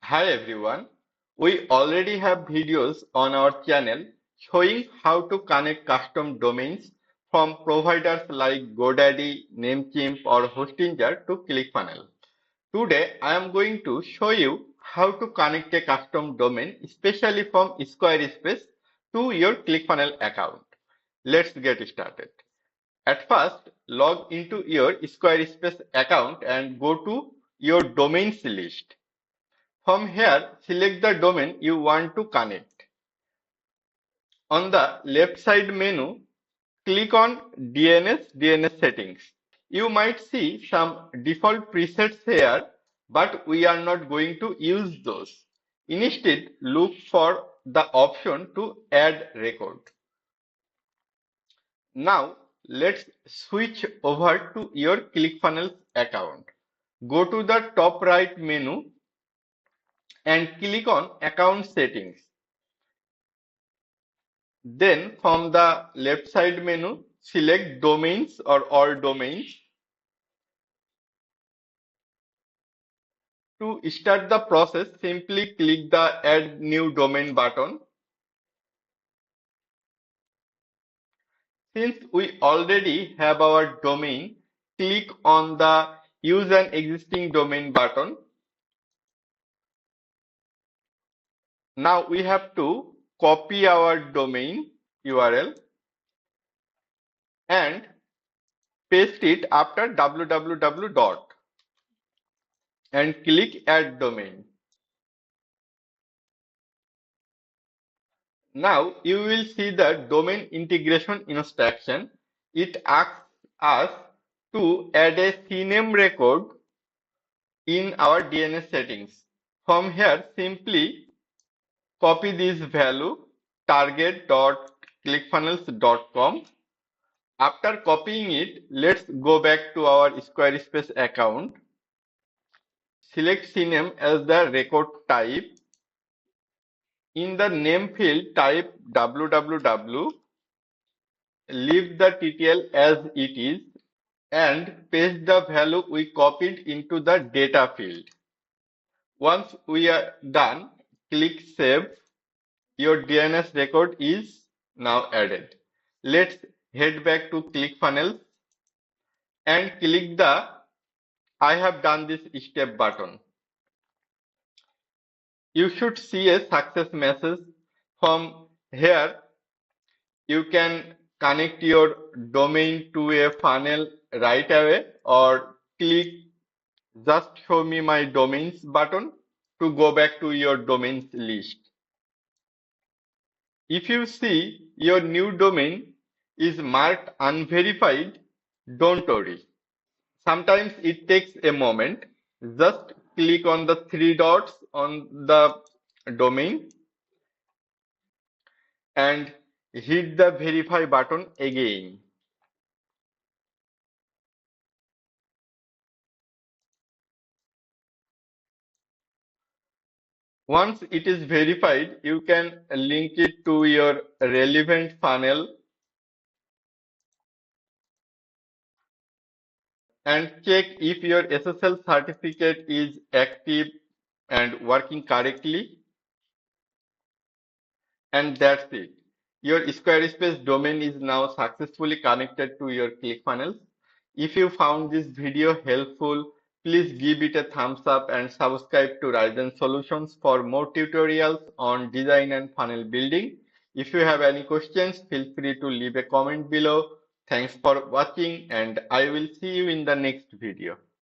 Hi everyone, we already have videos on our channel showing how to connect custom domains from providers like GoDaddy, Namecheap or Hostinger to ClickFunnels. Today I am going to show you how to connect a custom domain especially from Squarespace to your ClickFunnels account. Let's get started. At first, log into your Squarespace account and go to your domains list. From here, select the domain you want to connect. On the left side menu, click on DNS Settings. You might see some default presets here, but we are not going to use those. Instead, look for the option to add record. Now, let's switch over to your ClickFunnels account. Go to the top right menu and click on Account Settings. Then from the left side menu, select Domains or All Domains. To start the process, simply click the Add New Domain button. Since we already have our domain, click on the Use an Existing Domain button. Now we have to copy our domain URL and paste it after www. And click Add Domain. Now you will see the domain integration instruction. It asks us to add a CNAME record in our DNS settings. From here, simply copy this value target.clickfunnels.com. After copying it, let's go back to our Squarespace account. Select CNAME as the record type. In the name field, type www. Leave the TTL as it is and paste the value we copied into the data field. Once we are done, click Save. Your DNS record is now added. Let's head back to ClickFunnels and click the I have done this step button. You should see a success message. From here, you can connect your domain to a funnel right away or click Just show me my domains button to go back to your domains list. If you see your new domain is marked unverified, don't worry. Sometimes it takes a moment. Just click on the three dots on the domain and hit the verify button again. Once it is verified, you can link it to your relevant funnel and check if your SSL certificate is active and working correctly. And that's it. Your Squarespace domain is now successfully connected to your ClickFunnels. If you found this video helpful, please give it a thumbs up and subscribe to Ryzen Solutions for more tutorials on design and funnel building. If you have any questions, feel free to leave a comment below. Thanks for watching and I will see you in the next video.